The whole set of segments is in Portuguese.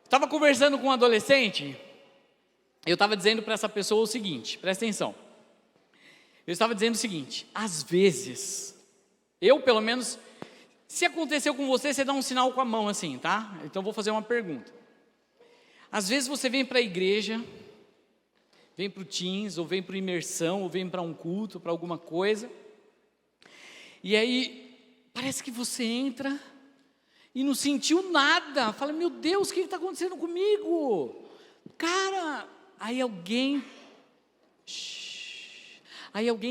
Estava conversando com um adolescente, eu estava dizendo para essa pessoa o seguinte, presta atenção. Eu estava dizendo o seguinte, às vezes, eu pelo menos, se aconteceu com você, você dá um sinal com a mão assim, tá? Então vou fazer uma pergunta. Às vezes você vem para a igreja, vem para o Teens, ou vem para imersão, ou vem para um culto, para alguma coisa, e aí parece que você entra e não sentiu nada, fala, meu Deus, o que está acontecendo comigo? Cara, aí alguém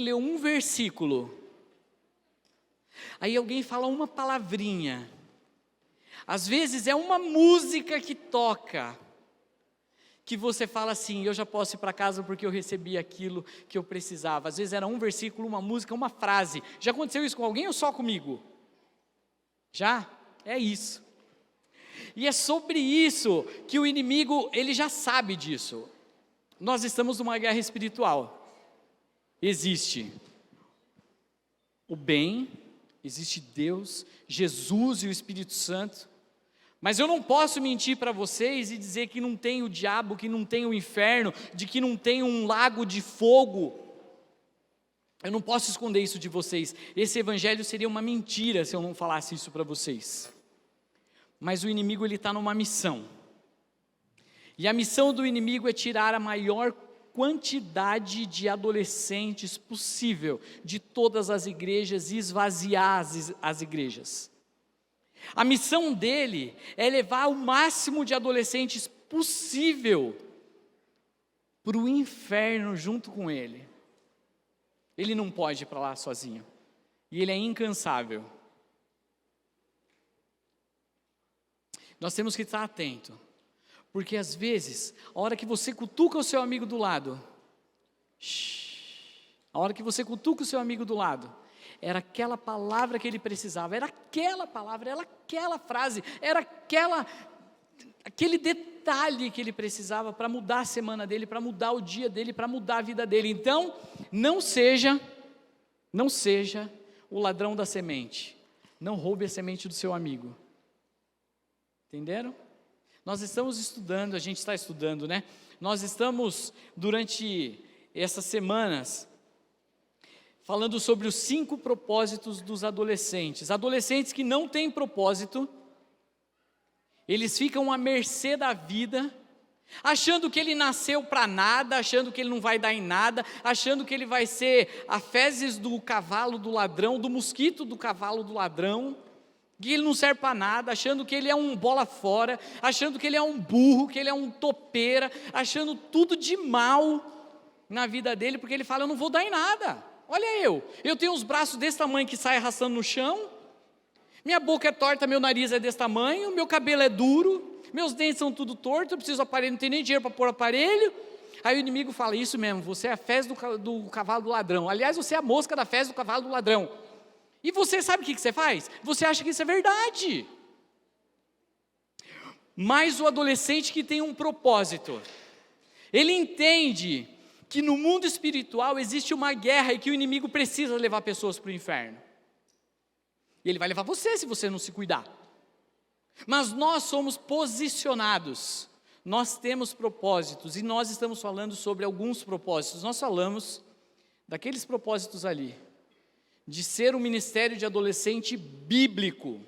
leu um versículo, aí alguém fala uma palavrinha, às vezes é uma música que toca, que você fala assim, eu já posso ir para casa porque eu recebi aquilo que eu precisava. Às vezes era um versículo, uma música, uma frase. Já aconteceu isso com alguém ou só comigo? Já? É isso. E é sobre isso que o inimigo, ele já sabe disso. Nós estamos numa guerra espiritual. Existe o bem, existe Deus, Jesus e o Espírito Santo. Mas eu não posso mentir para vocês e dizer que não tem o diabo, que não tem o inferno, de que não tem um lago de fogo. Eu não posso esconder isso de vocês. Esse evangelho seria uma mentira se eu não falasse isso para vocês. Mas o inimigo, ele está numa missão. E a missão do inimigo é tirar a maior quantidade de adolescentes possível de todas as igrejas e esvaziar as igrejas. A missão dele é levar o máximo de adolescentes possível para o inferno junto com ele. Ele não pode ir para lá sozinho. E ele é incansável. Nós temos que estar atento. Porque às vezes, a hora que você cutuca o seu amigo do lado, a hora que você cutuca o seu amigo do lado, era aquela palavra que ele precisava, era aquela palavra, era aquela frase, era aquele detalhe que ele precisava para mudar a semana dele, para mudar o dia dele, para mudar a vida dele. Então, não seja o ladrão da semente, não roube a semente do seu amigo. Entenderam? Nós estamos estudando, a gente está estudando, né? Nós estamos, durante essas semanas, falando sobre os 5 propósitos dos adolescentes. Adolescentes que não têm propósito, eles ficam à mercê da vida, achando que ele nasceu para nada, achando que ele não vai dar em nada, achando que ele vai ser a fezes do cavalo do ladrão, do mosquito do cavalo do ladrão, que ele não serve para nada, achando que ele é um bola fora, achando que ele é um burro, que ele é um topeira, achando tudo de mal na vida dele, porque ele fala, eu não vou dar em nada. Olha eu tenho os braços desse tamanho que saem arrastando no chão, minha boca é torta, meu nariz é desse tamanho, meu cabelo é duro, meus dentes são tudo tortos, eu preciso de aparelho, não tenho nem dinheiro para pôr aparelho. Aí o inimigo fala, isso mesmo, você é a fezes do cavalo do ladrão, aliás, você é a mosca da fezes do cavalo do ladrão. E você sabe o que você faz? Você acha que isso é verdade. Mas o adolescente que tem um propósito, ele entende que no mundo espiritual existe uma guerra e que o inimigo precisa levar pessoas para o inferno. E ele vai levar você se você não se cuidar. Mas nós somos posicionados, nós temos propósitos e nós estamos falando sobre alguns propósitos. Nós falamos daqueles propósitos ali, de ser um ministério de adolescente bíblico.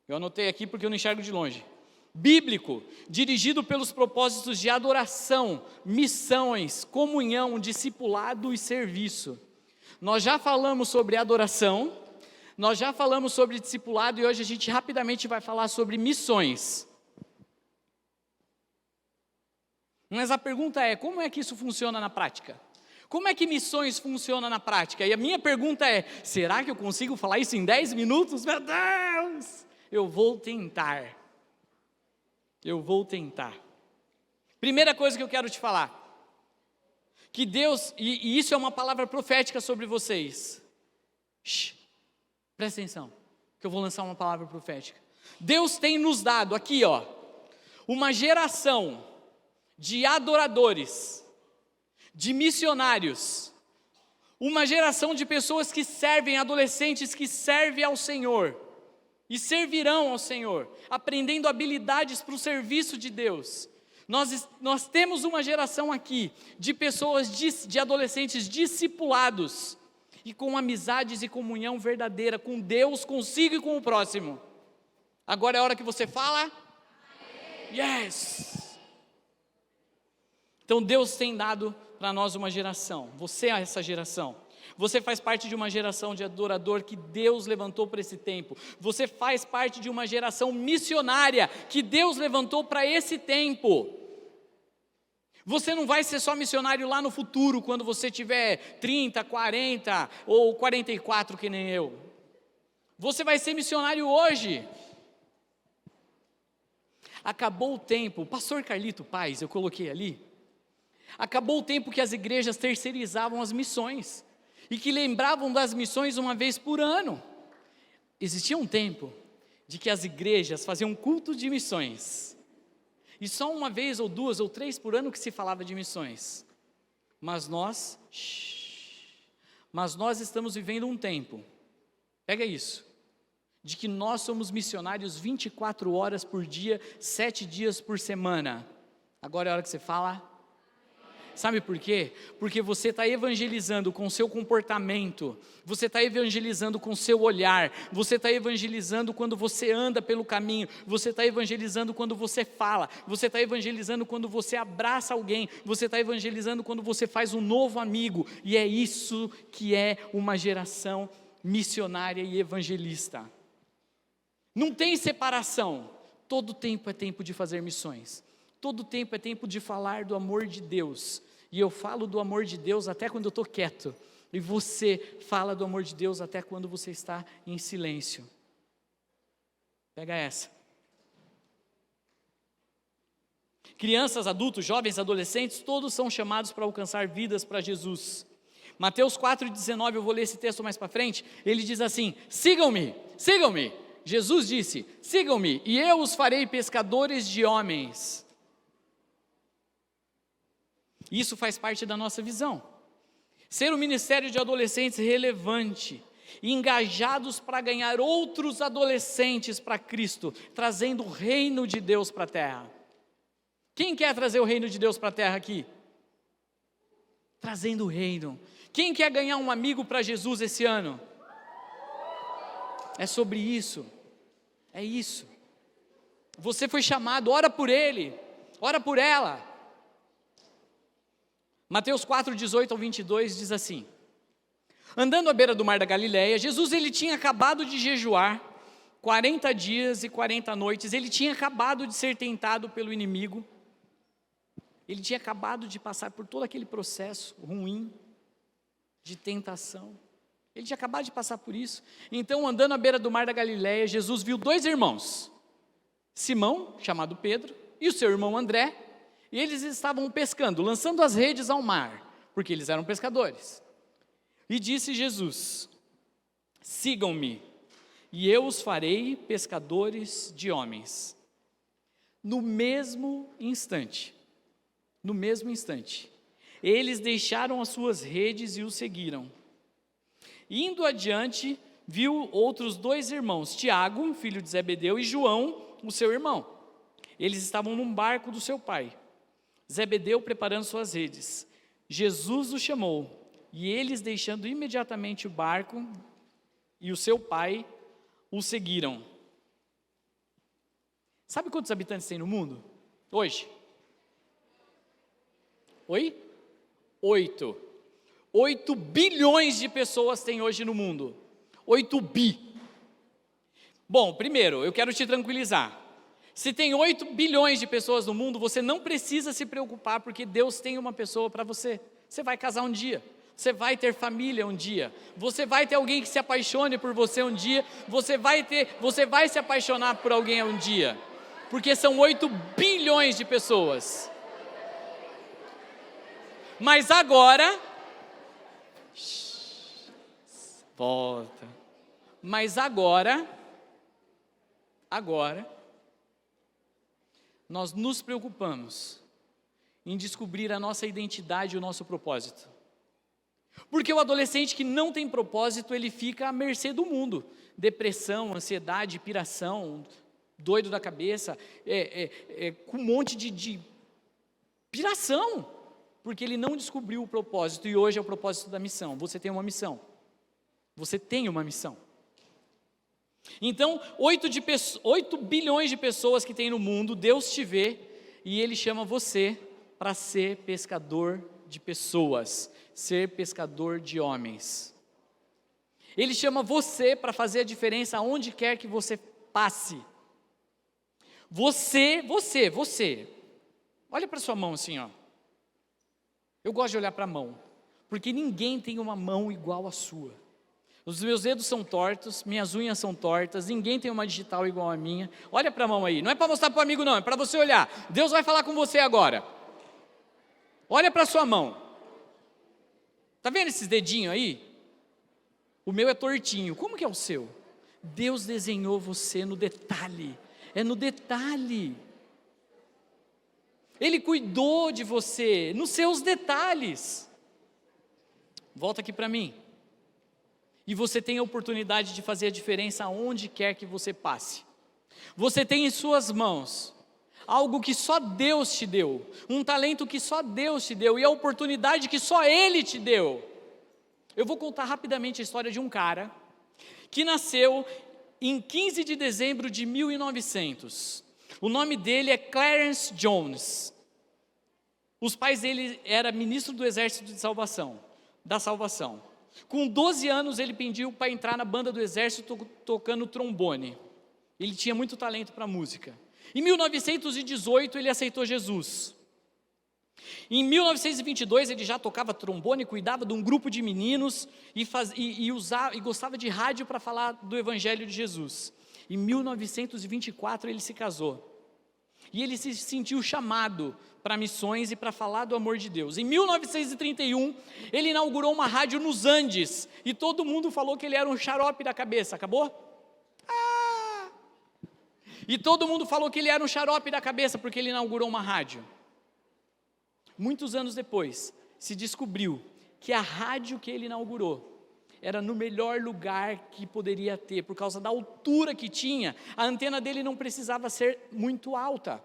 Eu anotei aqui porque eu não enxergo de longe. Bíblico, dirigido pelos propósitos de adoração, missões, comunhão, discipulado e serviço. Nós já falamos sobre adoração, nós já falamos sobre discipulado e hoje a gente rapidamente vai falar sobre missões. Mas a pergunta é, como é que isso funciona na prática? Como é que missões funcionam na prática? E a minha pergunta é, será que eu consigo falar isso em 10 minutos? Meu Deus! Eu vou tentar. Primeira coisa que eu quero te falar, que Deus, e isso é uma palavra profética sobre vocês. Presta atenção, que eu vou lançar uma palavra profética. Deus tem nos dado aqui, uma geração de adoradores, de missionários, uma geração de pessoas que servem, adolescentes que servem ao Senhor, e servirão ao Senhor, aprendendo habilidades para o serviço de Deus. Nós temos uma geração aqui de pessoas, de adolescentes discipulados e com amizades e comunhão verdadeira com Deus, consigo e com o próximo. Agora é a hora que você fala? Yes! Então Deus tem dado para nós uma geração, você é essa geração. Você faz parte de uma geração de adorador que Deus levantou para esse tempo. Você faz parte de uma geração missionária que Deus levantou para esse tempo. Você não vai ser só missionário lá no futuro, quando você tiver 30, 40 ou 44, que nem eu. Você vai ser missionário hoje. Acabou o tempo, o pastor Carlito Paz, eu coloquei ali. Acabou o tempo que as igrejas terceirizavam as missões e que lembravam das missões uma vez por ano. Existia um tempo de que as igrejas faziam culto de missões, e só uma vez, ou duas, ou três por ano que se falava de missões. Mas nós estamos vivendo um tempo, pega isso, de que nós somos missionários 24 horas por dia, 7 dias por semana. Agora é a hora que você fala. Sabe por quê? Porque você está evangelizando com o seu comportamento, você está evangelizando com o seu olhar, você está evangelizando quando você anda pelo caminho, você está evangelizando quando você fala, você está evangelizando quando você abraça alguém, você está evangelizando quando você faz um novo amigo, e é isso que é uma geração missionária e evangelista. Não tem separação, todo tempo é tempo de fazer missões, todo tempo é tempo de falar do amor de Deus. E eu falo do amor de Deus até quando eu estou quieto. E você fala do amor de Deus até quando você está em silêncio. Pega essa. Crianças, adultos, jovens, adolescentes, todos são chamados para alcançar vidas para Jesus. Mateus 4,19, eu vou ler esse texto mais para frente. Ele diz assim: sigam-me, sigam-me. Jesus disse: sigam-me e eu os farei pescadores de homens. Isso faz parte da nossa visão. Ser um ministério de adolescentes relevante, engajados para ganhar outros adolescentes para Cristo, trazendo o reino de Deus para a terra. Quem quer trazer o reino de Deus para a terra aqui? Trazendo o reino. Quem quer ganhar um amigo para Jesus esse ano? É sobre isso. É isso. Você foi chamado, ora por ele, ora por ela. Mateus 4, 18 ao 22 diz assim: andando à beira do mar da Galileia, Jesus ele tinha acabado de jejuar 40 dias e 40 noites, ele tinha acabado de ser tentado pelo inimigo, ele tinha acabado de passar por todo aquele processo ruim de tentação, ele tinha acabado de passar por isso. Então, andando à beira do mar da Galileia, Jesus viu 2 irmãos, Simão, chamado Pedro, e o seu irmão André. E eles estavam pescando, lançando as redes ao mar, porque eles eram pescadores. E disse Jesus: sigam-me, e eu os farei pescadores de homens. No mesmo instante, eles deixaram as suas redes e o seguiram. Indo adiante, viu outros 2 irmãos, Tiago, filho de Zebedeu, e João, o seu irmão. Eles estavam num barco do seu pai, Zebedeu, preparando suas redes. Jesus os chamou, e eles, deixando imediatamente o barco e o seu pai, o seguiram. Sabe quantos habitantes tem no mundo hoje? Oi? 8. 8 bilhões de pessoas tem hoje no mundo. 8 bi. Bom, primeiro, eu quero te tranquilizar. Se tem 8 bilhões de pessoas no mundo, você não precisa se preocupar, porque Deus tem uma pessoa para você. Você vai casar um dia, você vai ter família um dia, você vai ter alguém que se apaixone por você um dia, você vai se apaixonar por alguém um dia, porque são 8 bilhões de pessoas. Mas agora, volta, mas agora, nós nos preocupamos em descobrir a nossa identidade e o nosso propósito. Porque o adolescente que não tem propósito, ele fica à mercê do mundo. Depressão, ansiedade, piração, doido da cabeça, com um monte de piração, porque ele não descobriu o propósito, e hoje é o propósito da missão. Você tem uma missão. Você tem uma missão. Então, 8 bilhões de pessoas que tem no mundo, Deus te vê, e Ele chama você para ser pescador de pessoas, ser pescador de homens. Ele chama você para fazer a diferença aonde quer que você passe. Você. Olha para sua mão assim, ó. Eu gosto de olhar para a mão, porque ninguém tem uma mão igual à sua. Os meus dedos são tortos, minhas unhas são tortas, ninguém tem uma digital igual a minha. Olha para a mão aí, não é para mostrar para o amigo não, é para você olhar. Deus vai falar com você agora. Olha para a sua mão. Está vendo esses dedinhos aí? O meu é tortinho, como que é o seu? Deus desenhou você no detalhe, é no detalhe. Ele cuidou de você, nos seus detalhes. Volta aqui para mim. E você tem a oportunidade de fazer a diferença aonde quer que você passe. Você tem em suas mãos algo que só Deus te deu, um talento que só Deus te deu, e a oportunidade que só Ele te deu. Eu vou contar rapidamente a história de um cara que nasceu em 15 de dezembro de 1900. O nome dele é Clarence Jones. Os pais dele eram ministro do Exército da Salvação. Com 12 anos ele pediu para entrar na banda do Exército tocando trombone. Ele tinha muito talento para música. Em 1918 ele aceitou Jesus. Em 1922 ele já tocava trombone, cuidava de um grupo de meninos e gostava de rádio para falar do Evangelho de Jesus. Em 1924 ele se casou. E ele se sentiu chamado para missões e para falar do amor de Deus. Em 1931, ele inaugurou uma rádio nos Andes, e todo mundo falou que ele era um xarope da cabeça. Acabou? E todo mundo falou que ele era um xarope da cabeça, porque ele inaugurou uma rádio. Muitos anos depois, se descobriu que a rádio que ele inaugurou era no melhor lugar que poderia ter, por causa da altura que tinha, a antena dele não precisava ser muito alta.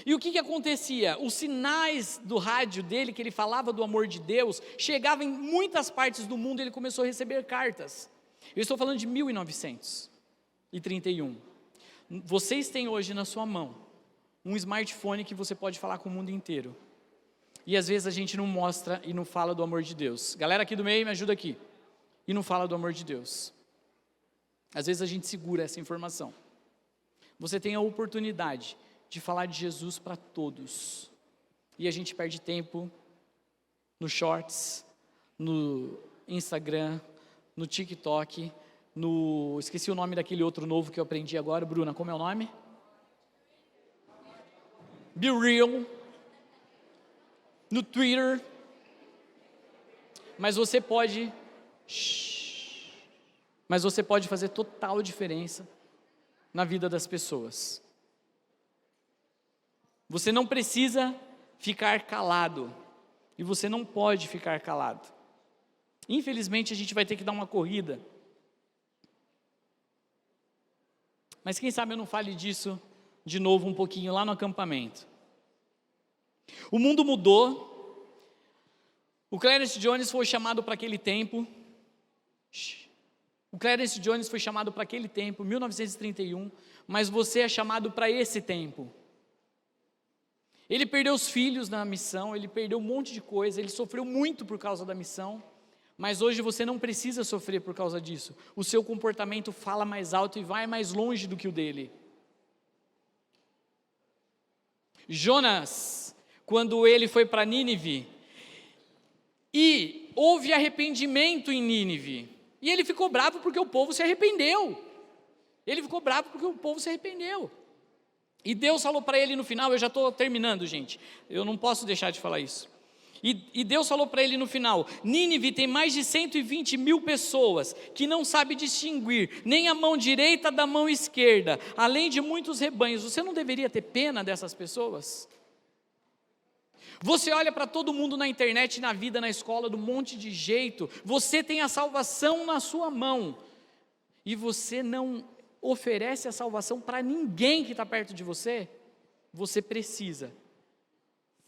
E o que acontecia? Os sinais do rádio dele, que ele falava do amor de Deus, chegavam em muitas partes do mundo, e ele começou a receber cartas. Eu estou falando de 1931. Vocês têm hoje na sua mão um smartphone que você pode falar com o mundo inteiro. E às vezes a gente não mostra e não fala do amor de Deus. Galera aqui do meio, me ajuda aqui. E não fala do amor de Deus. Às vezes a gente segura essa informação. Você tem a oportunidade de falar de Jesus para todos. E a gente perde tempo no Shorts, no Instagram, no TikTok, esqueci o nome daquele outro novo que eu aprendi agora. Bruna, como é o nome? Be Real. No Twitter. Mas você pode fazer total diferença na vida das pessoas. Você não precisa ficar calado, e você não pode ficar calado. Infelizmente a gente vai ter que dar uma corrida. Mas quem sabe eu não fale disso de novo um pouquinho lá no acampamento. O mundo mudou. O Clarence Jones foi chamado para aquele tempo. O Clarence Jones foi chamado para aquele tempo, 1931, mas você é chamado para esse tempo. Ele perdeu os filhos na missão, ele perdeu um monte de coisa, ele sofreu muito por causa da missão, mas hoje você não precisa sofrer por causa disso. O seu comportamento fala mais alto e vai mais longe do que o dele. Jonas, quando ele foi para Nínive, e houve arrependimento em Nínive, e ele ficou bravo porque o povo se arrependeu. E Deus falou para ele no final, eu já estou terminando, gente, eu não posso deixar de falar isso. E Deus falou para ele no final: Nínive tem mais de 120 mil pessoas que não sabe distinguir nem a mão direita da mão esquerda, além de muitos rebanhos. Você não deveria ter pena dessas pessoas? Você olha para todo mundo na internet, na vida, na escola, de um monte de jeito. Você tem a salvação na sua mão. E você não oferece a salvação para ninguém que está perto de você. Você precisa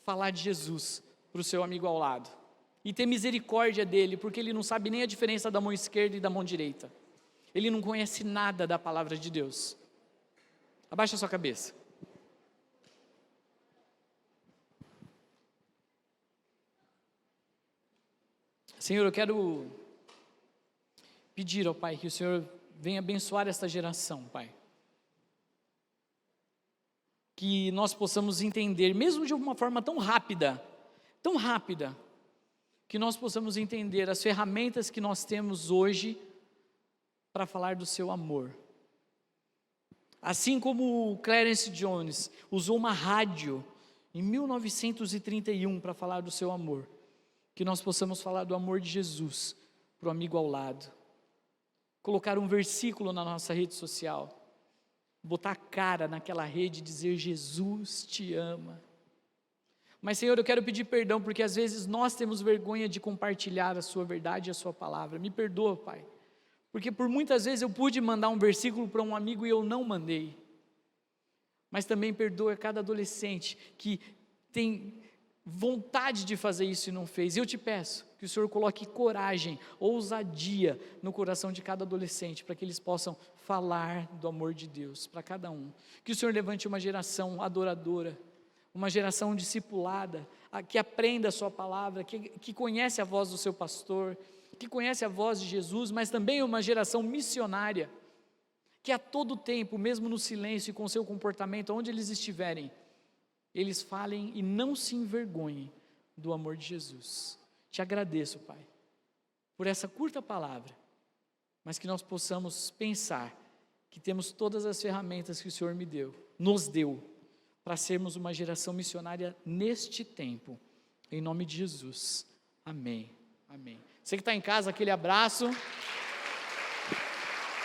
falar de Jesus para o seu amigo ao lado. E ter misericórdia dele, porque ele não sabe nem a diferença da mão esquerda e da mão direita. Ele não conhece nada da palavra de Deus. Abaixa a sua cabeça. Senhor, eu quero pedir ao Pai que o Senhor venha abençoar esta geração, Pai. Que nós possamos entender, mesmo de uma forma tão rápida, que nós possamos entender as ferramentas que nós temos hoje para falar do seu amor. Assim como o Clarence Jones usou uma rádio em 1931 para falar do seu amor, que nós possamos falar do amor de Jesus para o amigo ao lado, colocar um versículo na nossa rede social, botar a cara naquela rede e dizer: Jesus te ama. Mas, Senhor, eu quero pedir perdão, porque às vezes nós temos vergonha de compartilhar a sua verdade e a sua palavra. Me perdoa, Pai, porque por muitas vezes eu pude mandar um versículo para um amigo e eu não mandei. Mas também perdoa cada adolescente que tem vontade de fazer isso e não fez. Eu te peço que o Senhor coloque coragem, ousadia no coração de cada adolescente, para que eles possam falar do amor de Deus para cada um. Que o Senhor levante uma geração adoradora, uma geração discipulada, que aprenda a sua palavra, que conhece a voz do seu pastor, que conhece a voz de Jesus, mas também uma geração missionária, que a todo tempo, mesmo no silêncio e com o seu comportamento, onde eles estiverem, eles falem e não se envergonhem do amor de Jesus. Te agradeço, Pai, por essa curta palavra, mas que nós possamos pensar que temos todas as ferramentas que o Senhor nos deu, para sermos uma geração missionária neste tempo, em nome de Jesus, amém, amém. Você que está em casa, aquele abraço.